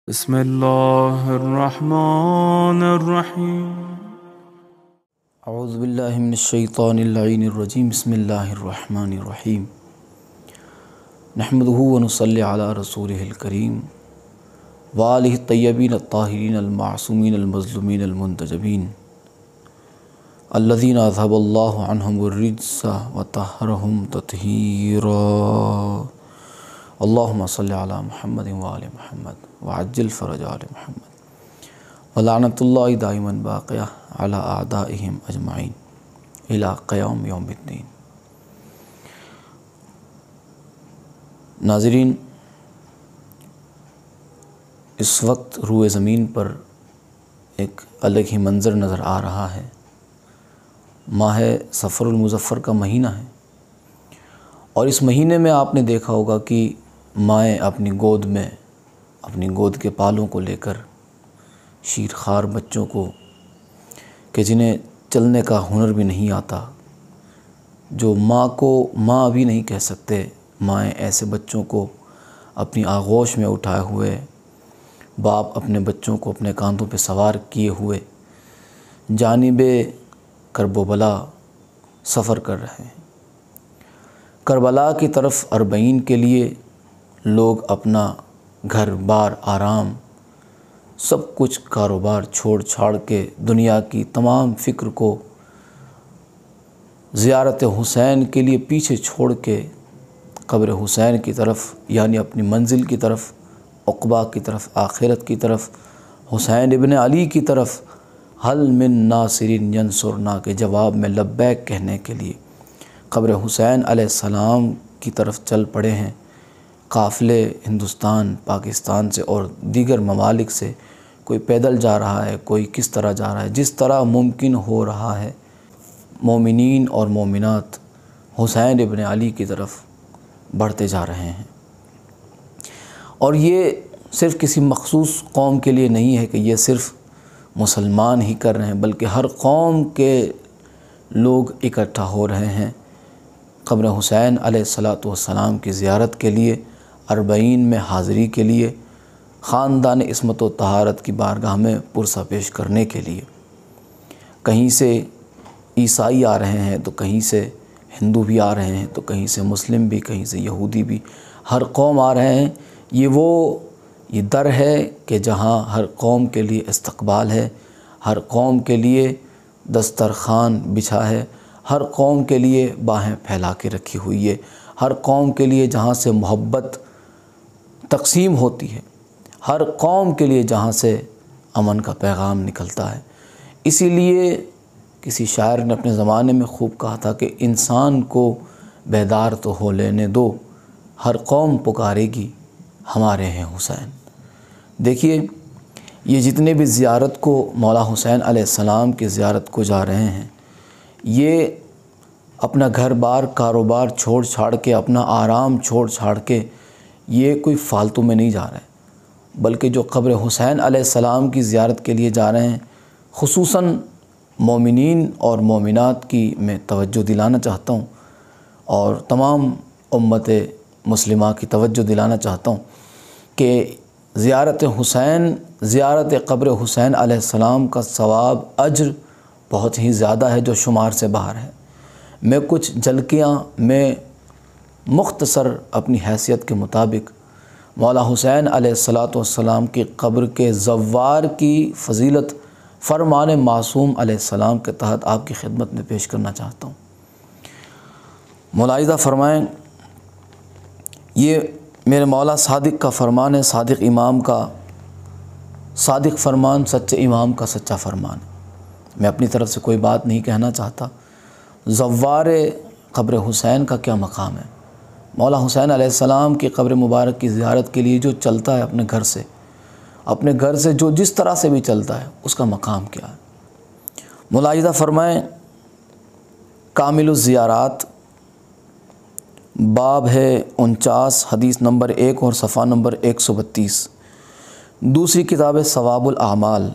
بسم اللہ الرحمن الرحیم اعوذ باللہ من الشیطان اللعین الرجیم بسم اللہ الرحمن الرحیم نحمدہ ونصلی علی رسولہ الکریم وآلہ الطیبین الطاہرین المعصومین المظلومین المنتجبین الذین اذھب اللہ عنہم الرجس وطہرہم تطہیرا اللہم صلی علی محمد وآل محمد وعجل فرج آل محمد ولعنت اللہ دائما باقیہ علی اعدائہم اجمعین الی قیام یوم الدین۔ ناظرین، اس وقت روئے زمین پر ایک الگ ہی منظر نظر آ رہا ہے۔ ماہ صفر المظفر کا مہینہ ہے، اور اس مہینے میں آپ نے دیکھا ہوگا کہ مائیں اپنی گود کے پالوں کو لے کر شیرخوار بچوں کو، کہ جنہیں چلنے کا ہنر بھی نہیں آتا، جو ماں کو ماں بھی نہیں کہہ سکتے، مائیں ایسے بچوں کو اپنی آغوش میں اٹھائے ہوئے، باپ اپنے بچوں کو اپنے کاندھوں پہ سوار کیے ہوئے جانب کرب و بلا سفر کر رہے ہیں۔ کربلا کی طرف اربعین کے لیے لوگ اپنا گھر بار، آرام، سب کچھ کاروبار چھوڑ چھاڑ کے، دنیا کی تمام فکر کو زیارت حسین کے لیے پیچھے چھوڑ کے قبر حسین کی طرف، یعنی اپنی منزل کی طرف، عقبہ کی طرف، آخرت کی طرف، حسین ابن علی کی طرف، حل من ناصر ینصرنا کے جواب میں لبیک کہنے کے لیے قبر حسین علیہ السلام کی طرف چل پڑے ہیں۔ قافلے ہندوستان، پاکستان سے اور دیگر ممالک سے، کوئی پیدل جا رہا ہے، کوئی کس طرح جا رہا ہے، جس طرح ممکن ہو رہا ہے مومنین اور مومنات حسین ابن علی کی طرف بڑھتے جا رہے ہیں۔ اور یہ صرف کسی مخصوص قوم کے لیے نہیں ہے کہ یہ صرف مسلمان ہی کر رہے ہیں، بلکہ ہر قوم کے لوگ اکٹھا ہو رہے ہیں قبر حسین علیہ السلام کی زیارت کے لیے، اربعین میں حاضری کے لیے، خاندان عصمت و طہارت کی بارگاہ میں پرسہ پیش کرنے کے لیے۔ کہیں سے عیسائی آ رہے ہیں تو کہیں سے ہندو بھی آ رہے ہیں، تو کہیں سے مسلم بھی، کہیں سے یہودی بھی، ہر قوم آ رہے ہیں۔ یہ در ہے کہ جہاں ہر قوم کے لیے استقبال ہے، ہر قوم کے لیے دسترخوان بچھا ہے، ہر قوم کے لیے باہیں پھیلا کے رکھی ہوئی ہے، ہر قوم کے لیے جہاں سے محبت تقسیم ہوتی ہے، ہر قوم کے لیے جہاں سے امن کا پیغام نکلتا ہے۔ اسی لیے کسی شاعر نے اپنے زمانے میں خوب کہا تھا کہ انسان کو بیدار تو ہو لینے دو، ہر قوم پکارے گی ہمارے ہیں حسین۔ دیکھیے، یہ جتنے بھی زیارت کو، مولا حسین علیہ السلام کی زیارت کو جا رہے ہیں، یہ اپنا گھر بار، کاروبار چھوڑ چھاڑ کے، اپنا آرام چھوڑ چھاڑ کے، یہ کوئی فالتو میں نہیں جا رہے، بلکہ جو قبر حسین علیہ السلام کی زیارت کے لیے جا رہے ہیں، خصوصاً مومنین اور مومنات کی میں توجہ دلانا چاہتا ہوں، اور تمام امت مسلمہ کی توجہ دلانا چاہتا ہوں کہ زیارت حسین، زیارت قبر حسین علیہ السلام کا ثواب، اجر بہت ہی زیادہ ہے، جو شمار سے باہر ہے۔ میں کچھ جھلکیاں میں مختصر اپنی حیثیت کے مطابق مولا حسین علیہ السلام کی قبر کے زوار کی فضیلت فرمان معصوم علیہ السلام کے تحت آپ کی خدمت میں پیش کرنا چاہتا ہوں۔ ملاحظہ فرمائیں، یہ میرے مولا صادق کا فرمان ہے، صادق امام کا صادق فرمان، سچے امام کا سچا فرمان ہے۔ میں اپنی طرف سے کوئی بات نہیں کہنا چاہتا۔ زوار قبر حسین کا کیا مقام ہے؟ مولا حسین علیہ السلام کی قبر مبارک کی زیارت کے لیے جو چلتا ہے اپنے گھر سے جو جس طرح سے بھی چلتا ہے، اس کا مقام کیا ہے؟ ملاحظہ فرمائیں، کامل الزیارات باب ہے 49، حدیث نمبر 1 اور صفحہ نمبر 132۔ دوسری کتاب ہے ثواب الاعمال،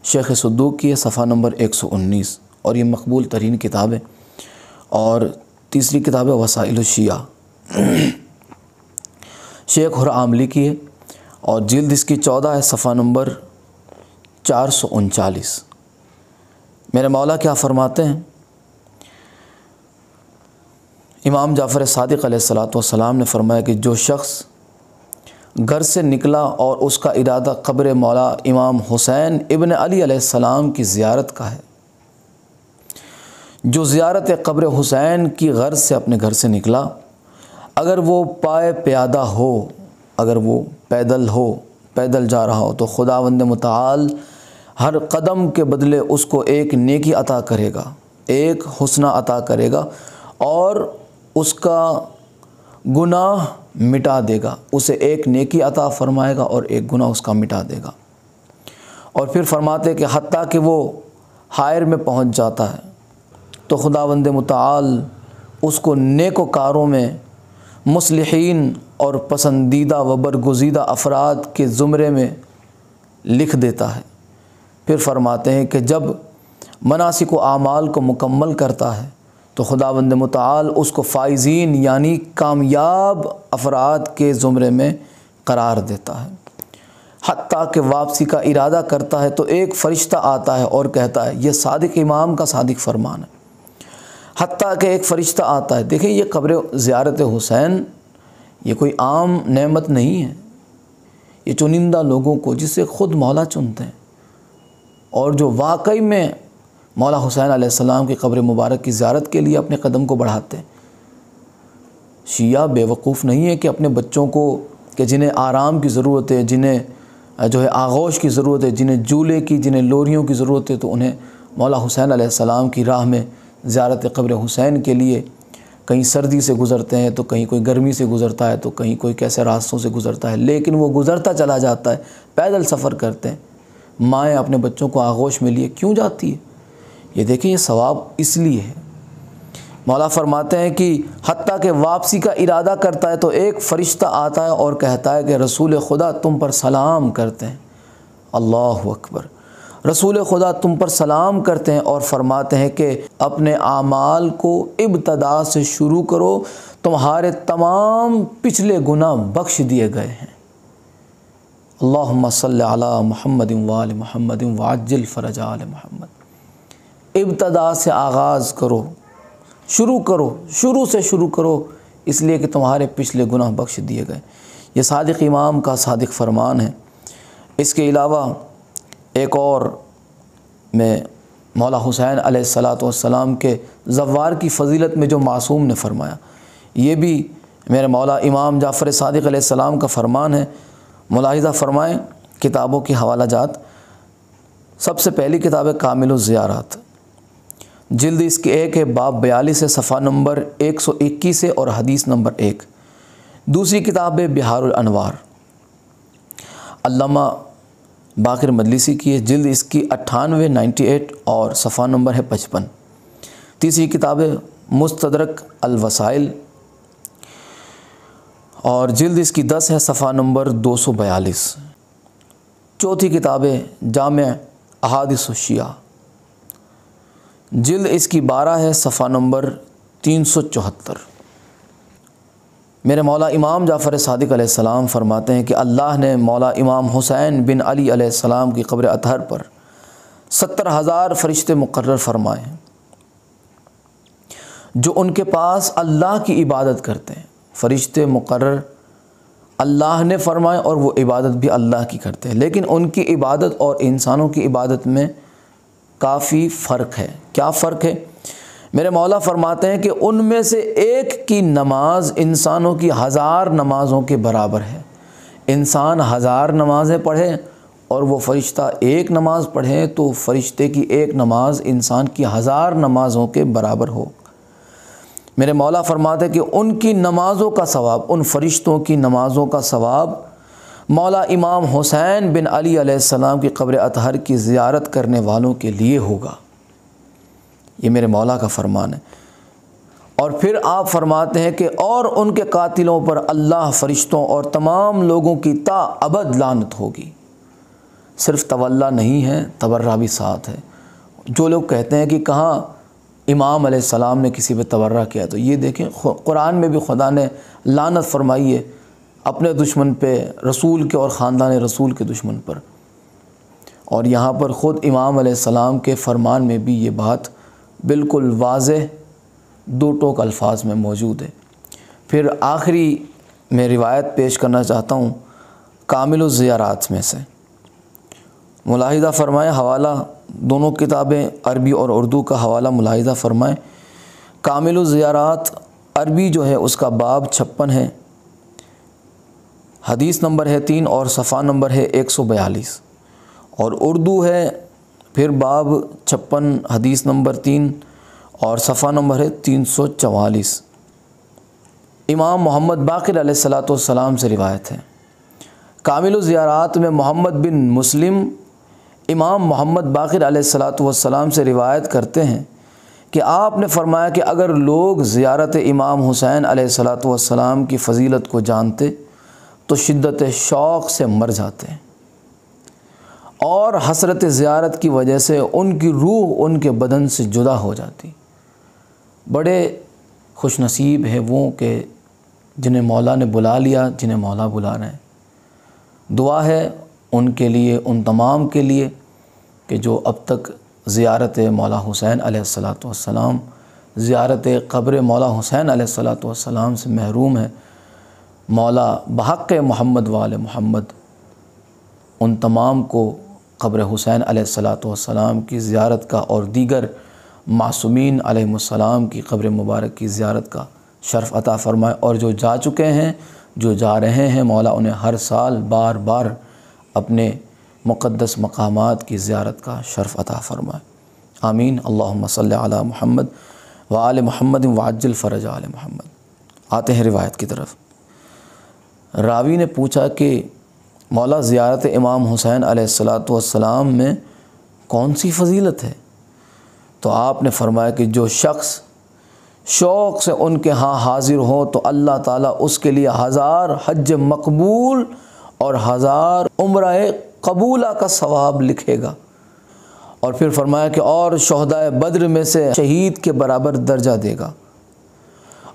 شیخ صدوق کی ہے، صفحہ نمبر 119، اور یہ مقبول ترین کتاب ہے۔ اور تیسری کتاب ہے وسائل الشیعہ، شیخ حر عاملی کی ہے، اور جلد اس کی 14 ہے، صفحہ نمبر 439۔ میرے مولا کیا فرماتے ہیں؟ امام جعفر صادق علیہ الصلوۃ والسلام نے فرمایا کہ جو شخص گھر سے نکلا اور اس کا ارادہ قبر مولا امام حسین ابن علی علیہ السلام کی زیارت کا ہے، جو زیارت قبر حسین کی غرض سے اپنے گھر سے نکلا، اگر وہ پائے پیادہ ہو، اگر وہ پیدل جا رہا ہو، تو خداوند متعال ہر قدم کے بدلے اس کو ایک نیکی عطا کرے گا، ایک حسنہ عطا کرے گا، اور اس کا گناہ مٹا دے گا، اسے ایک نیکی عطا فرمائے گا اور ایک گناہ اس کا مٹا دے گا۔ اور پھر فرماتے کہ حتیٰ کہ وہ حائر میں پہنچ جاتا ہے تو خداوند متعال اس کو نیکوکاروں میں، مصلحین اور پسندیدہ و برگزیدہ افراد کے زمرے میں لکھ دیتا ہے۔ پھر فرماتے ہیں کہ جب مناسک و اعمال کو مکمل کرتا ہے تو خداوند متعال اس کو فائزین یعنی کامیاب افراد کے زمرے میں قرار دیتا ہے۔ حتیٰ کہ واپسی کا ارادہ کرتا ہے تو ایک فرشتہ آتا ہے اور کہتا ہے، یہ صادق امام کا صادق فرمان ہے، حتیٰ کہ ایک فرشتہ آتا ہے۔ دیکھیں یہ قبر زیارت حسین یہ کوئی عام نعمت نہیں ہے، یہ چنندہ لوگوں کو جسے خود مولا چنتے ہیں اور جو واقعی میں مولا حسین علیہ السلام کی قبر مبارک کی زیارت کے لیے اپنے قدم کو بڑھاتے ہیں۔ شیعہ بے وقوف نہیں ہے کہ اپنے بچوں کو کہ جنہیں آرام کی ضرورت ہے، جنہیں جو ہے آغوش کی ضرورت ہے، جنہیں جولے کی، جنہیں لوریوں کی ضرورت ہے، تو انہیں مولا حسین علیہ السلام کی راہ میں زیارت قبر حسین کے لیے کہیں سردی سے گزرتے ہیں تو کہیں کوئی گرمی سے گزرتا ہے تو کہیں کوئی کیسے راستوں سے گزرتا ہے، لیکن وہ گزرتا چلا جاتا ہے، پیدل سفر کرتے ہیں۔ مائیں اپنے بچوں کو آغوش میں لیے کیوں جاتی ہے؟ یہ دیکھیں یہ ثواب اس لیے ہے۔ مولا فرماتے ہیں کہ حتیٰ کہ واپسی کا ارادہ کرتا ہے تو ایک فرشتہ آتا ہے اور کہتا ہے کہ رسول خدا تم پر سلام کرتے ہیں۔ اللہ اکبر! رسول خدا تم پر سلام کرتے ہیں اور فرماتے ہیں کہ اپنے اعمال کو ابتدا سے شروع کرو، تمہارے تمام پچھلے گناہ بخش دیے گئے ہیں۔ اللہم صلی علی محمد وآل محمد وعجل فرج آل محمد۔ ابتدا سے آغاز کرو، شروع سے شروع کرو، اس لیے کہ تمہارے پچھلے گناہ بخش دیے گئے۔ یہ صادق امام کا صادق فرمان ہے۔ اس کے علاوہ ایک اور میں مولا حسین علیہ السلام کے زوار کی فضیلت میں جو معصوم نے فرمایا، یہ بھی میرے مولا امام جعفر صادق علیہ السلام کا فرمان ہے۔ ملاحظہ فرمائیں کتابوں کی حوالہ جات۔ سب سے پہلی کتاب ہے کامل الزیارات، جلد اس کی 1 ہے، باب 42 ہے، صفحہ نمبر 121 ہے اور حدیث نمبر 1۔ دوسری کتاب ہے بہار الانوار، علامہ باقر مجلسی کی ہے، جلد اس کی 98 اور صفحہ نمبر ہے 55۔ تیسری کتاب ہے مستدرک الوسائل اور جلد اس کی 10 ہے، صفحہ نمبر 242۔ چوتھی کتاب ہے جامع احادیث الشیعہ، جلد اس کی 12 ہے، صفحہ نمبر 374۔ میرے مولا امام جعفر صادق علیہ السلام فرماتے ہیں کہ اللہ نے مولا امام حسین بن علی علیہ السلام کی قبر اطہر پر 70,000 فرشتے مقرر فرمائے ہیں جو ان کے پاس اللہ کی عبادت کرتے ہیں۔ فرشتے مقرر اللہ نے فرمائے اور وہ عبادت بھی اللہ کی کرتے ہیں، لیکن ان کی عبادت اور انسانوں کی عبادت میں کافی فرق ہے۔ کیا فرق ہے؟ میرے مولا فرماتے ہیں کہ ان میں سے ایک کی نماز انسانوں کی 1000 نمازوں کے برابر ہے۔ انسان 1000 نمازیں پڑھے اور وہ فرشتہ ایک نماز پڑھیں تو فرشتے کی ایک نماز انسان کی 1000 نمازوں کے برابر ہو۔ میرے مولا فرماتے ہیں کہ ان کی نمازوں کا ثواب، ان فرشتوں کی نمازوں کا ثواب مولا امام حسین بن علی علیہ السلام کی قبر اطہر کی زیارت کرنے والوں کے لیے ہوگا۔ یہ میرے مولا کا فرمان ہے۔ اور پھر آپ فرماتے ہیں کہ اور ان کے قاتلوں پر اللہ، فرشتوں اور تمام لوگوں کی تا ابد لعنت ہوگی۔ صرف تولا نہیں ہے، تبرہ بھی ساتھ ہے۔ جو لوگ کہتے ہیں کہ کہاں امام علیہ السلام نے کسی پہ تبرہ کیا، تو یہ دیکھیں قرآن میں بھی خدا نے لعنت فرمائی ہے اپنے دشمن پہ، رسول کے اور خاندان رسول کے دشمن پر۔ اور یہاں پر خود امام علیہ السلام کے فرمان میں بھی یہ بات بالکل واضح دو ٹوک الفاظ میں موجود ہے۔ پھر آخری میں روایت پیش کرنا چاہتا ہوں کامل الزیارات میں سے۔ ملاحظہ فرمائیں، حوالہ دونوں کتابیں عربی اور اردو کا حوالہ ملاحظہ فرمائیں۔ کامل الزیارات عربی جو ہے اس کا باب 56 ہے، حدیث نمبر ہے 3 اور صفحہ نمبر ہے 142، اور اردو ہے پھر باب 56 حدیث نمبر 3 اور صفحہ نمبر ہے 344۔ امام محمد باقر علیہ السلام سے روایت ہے۔ کامل الزیارات میں محمد بن مسلم امام محمد باقر علیہ السلام سے روایت کرتے ہیں کہ آپ نے فرمایا کہ اگر لوگ زیارت امام حسین علیہ السلام کی فضیلت کو جانتے تو شدت شوق سے مر جاتے ہیں، اور حسرت زیارت کی وجہ سے ان کی روح ان کے بدن سے جدا ہو جاتی۔ بڑے خوش نصیب ہیں وہ کہ جنہیں مولا نے بلا لیا، جنہیں مولا بلا رہے ہیں۔ دعا ہے ان کے لیے، ان تمام کے لیے کہ جو اب تک زیارت مولا حسین علیہ السلام، زیارت قبر مولا حسین علیہ السلام سے محروم ہے، مولا بحق محمد وآل محمد ان تمام کو قبر حسین علیہ السلام کی زیارت کا اور دیگر معصومین علیہ السلام کی قبر مبارک کی زیارت کا شرف عطا فرمائے، اور جو جا چکے ہیں، جو جا رہے ہیں، مولا انہیں ہر سال بار بار اپنے مقدس مقامات کی زیارت کا شرف عطا فرمائے، آمین۔ اللہم صلی علی محمد وآل محمد وعجل فرج آل محمد۔ آتے ہیں روایت کی طرف۔ راوی نے پوچھا کہ مولا زیارت امام حسین علیہ السلام میں کون سی فضیلت ہے؟ تو آپ نے فرمایا کہ جو شخص شوق سے ان کے ہاں حاضر ہو تو اللہ تعالیٰ اس کے لیے 1000 حج مقبول اور 1000 عمرہ قبولہ کا ثواب لکھے گا، اور پھر فرمایا کہ اور شہدائے بدر میں سے شہید کے برابر درجہ دے گا،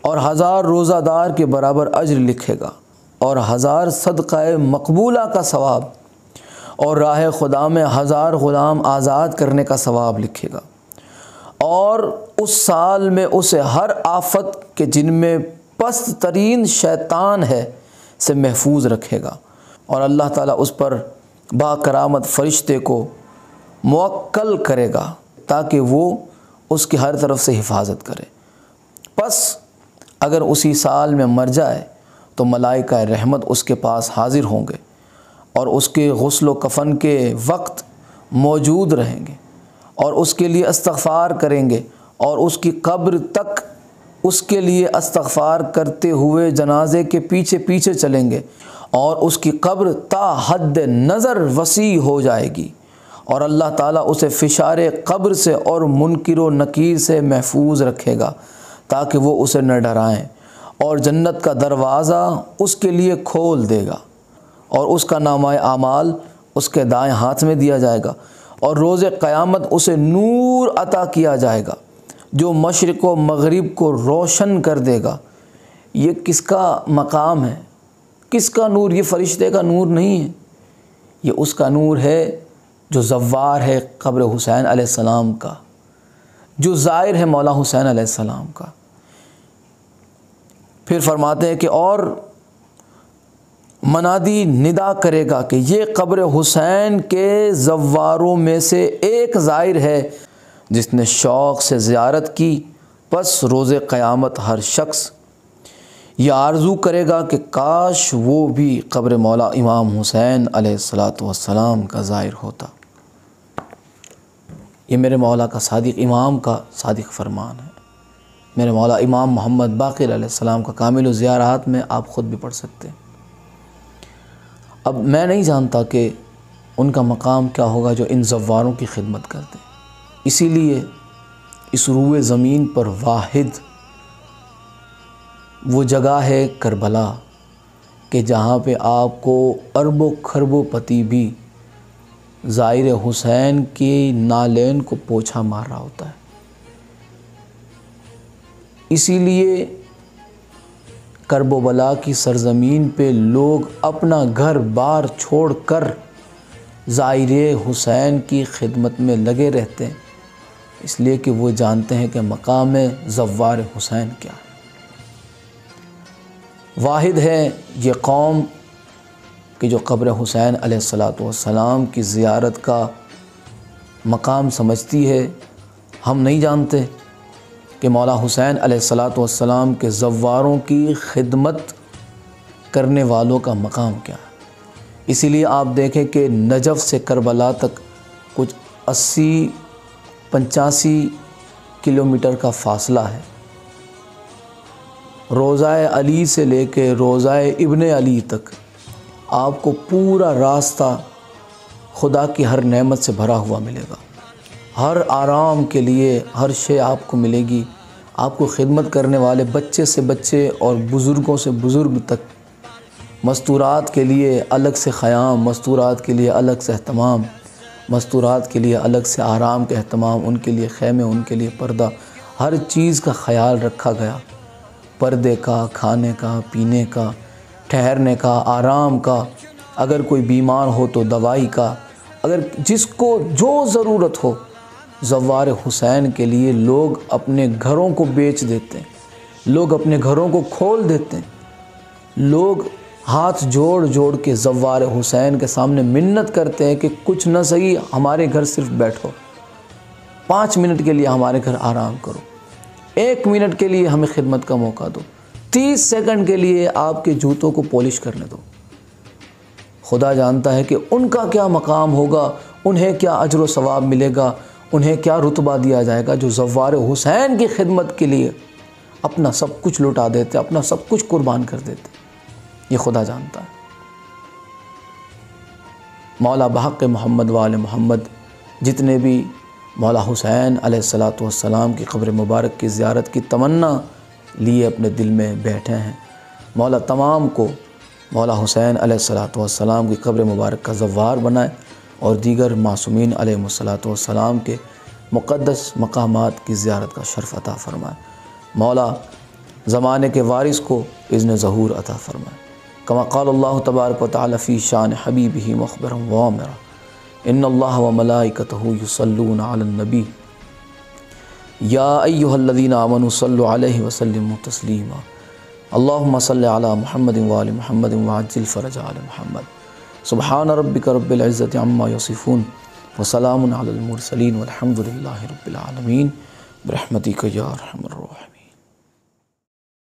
اور 1000 روزہ دار کے برابر اجر لکھے گا، اور 1000 صدقہ مقبولہ کا ثواب، اور راہ خدا میں 1000 غلام آزاد کرنے کا ثواب لکھے گا، اور اس سال میں اسے ہر آفت کے جن میں پست ترین شیطان ہے سے محفوظ رکھے گا، اور اللہ تعالیٰ اس پر با کرامت فرشتے کو موکل کرے گا تاکہ وہ اس کی ہر طرف سے حفاظت کرے۔ پس اگر اسی سال میں مر جائے تو ملائکہ رحمت اس کے پاس حاضر ہوں گے اور اس کے غسل و کفن کے وقت موجود رہیں گے، اور اس کے لیے استغفار کریں گے، اور اس کی قبر تک اس کے لیے استغفار کرتے ہوئے جنازے کے پیچھے پیچھے چلیں گے، اور اس کی قبر تا حد نظر وسیع ہو جائے گی، اور اللہ تعالیٰ اسے فشار قبر سے اور منکر و نکیر سے محفوظ رکھے گا تاکہ وہ اسے نہ ڈرائیں، اور جنت کا دروازہ اس کے لیے کھول دے گا، اور اس کا نامہ اعمال اس کے دائیں ہاتھ میں دیا جائے گا، اور روز قیامت اسے نور عطا کیا جائے گا جو مشرق و مغرب کو روشن کر دے گا۔ یہ کس کا مقام ہے؟ کس کا نور؟ یہ فرشتے کا نور نہیں ہے، یہ اس کا نور ہے جو زوار ہے قبر حسین علیہ السلام کا، جو زائر ہے مولا حسین علیہ السلام کا۔ پھر فرماتے ہیں کہ اور منادی ندا کرے گا کہ یہ قبر حسین کے زواروں میں سے ایک زائر ہے جس نے شوق سے زیارت کی، پس روز قیامت ہر شخص یہ آرزو کرے گا کہ کاش وہ بھی قبر مولا امام حسین علیہ السلام کا زائر ہوتا۔ یہ میرے مولا کا صادق امام کا صادق فرمان ہے، میرے مولا امام محمد باقر علیہ السلام کا کامل الزیارات میں آپ خود بھی پڑھ سکتے ہیں۔ اب میں نہیں جانتا کہ ان کا مقام کیا ہوگا جو ان زواروں کی خدمت کرتے ہیں، اسی لیے اس روئے زمین پر واحد وہ جگہ ہے کربلا کہ جہاں پہ آپ کو اربوں خربوں پتی بھی زائر حسین کے نالین کو پوچھا مار رہا ہوتا ہے۔ اسی لیے کرب و بلا کی سرزمین پہ لوگ اپنا گھر بار چھوڑ کر زائر حسین کی خدمت میں لگے رہتے ہیں، اس لیے کہ وہ جانتے ہیں کہ مقام زوار حسین کیا ہے۔ واحد ہے یہ قوم کہ جو قبر حسین علیہ السلام کی زیارت کا مقام سمجھتی ہے۔ ہم نہیں جانتے کہ مولا حسین علیہ السلام کے زواروں کی خدمت کرنے والوں کا مقام کیا ہے۔ اسی لیے آپ دیکھیں کہ نجف سے کربلا تک کچھ 80-85 کلومیٹر کا فاصلہ ہے۔ روضہ علی سے لے کے روضہ ابن علی تک آپ کو پورا راستہ خدا کی ہر نعمت سے بھرا ہوا ملے گا۔ ہر آرام کے لیے ہر شے آپ کو ملے گی۔ آپ کو خدمت کرنے والے بچے سے بچے اور بزرگوں سے بزرگ تک، مستورات کے لیے الگ سے خیام، مستورات کے لیے الگ سے اہتمام، مستورات کے لیے الگ سے آرام کا اہتمام، ان کے لیے خیمے، ان کے لیے پردہ، ہر چیز کا خیال رکھا گیا، پردے کا، کھانے کا، پینے کا، ٹھہرنے کا، آرام کا، اگر کوئی بیمار ہو تو دوائی کا، اگر جس کو جو ضرورت ہو۔ زوار حسین کے لیے لوگ اپنے گھروں کو بیچ دیتے ہیں، لوگ اپنے گھروں کو کھول دیتے ہیں، لوگ ہاتھ جوڑ جوڑ کے زوار حسین کے سامنے منت کرتے ہیں کہ کچھ نہ صحیح ہمارے گھر صرف بیٹھو، 5 منٹ کے لیے ہمارے گھر آرام کرو، 1 منٹ کے لیے ہمیں خدمت کا موقع دو، 30 سیکنڈ کے لیے آپ کے جوتوں کو پالش کرنے دو۔ خدا جانتا ہے کہ ان کا کیا مقام ہوگا، انہیں کیا اجر و ثواب ملے گا، انہیں کیا رتبہ دیا جائے گا، جو زوار حسین کی خدمت کے لیے اپنا سب کچھ لٹا دیتے، اپنا سب کچھ قربان کر دیتے۔ یہ خدا جانتا ہے۔ مولا بحق محمد وآل محمد جتنے بھی مولا حسین علیہ السلام کی قبر مبارک کی زیارت کی تمنا لیے اپنے دل میں بیٹھے ہیں، مولا تمام کو مولا حسین علیہ السلام کی قبر مبارک کا زوار بنائے اور دیگر معصومین علیہ السلام کے مقدس مقامات کی زیارت کا شرف عطا فرمائے۔ مولا زمانے کے وارث کو اذن ظہور عطا فرمائے۔ کما قال اللہ تبارک و تعالی فی شان حبیبہ مخبرا وآمرا ان اللہ وملائکتہ یصلون علی النبی یا ایہا الذین آمنوا صلوا علیہ وسلموا تسلیما اللہم صل علی محمد وآل محمد وعجل فرج آل محمد سبحان ربک رب العزت عما یصفون وسلام علی المرسلین والحمد للہ رب العالمین برحمتک یا ارحم الراحمین۔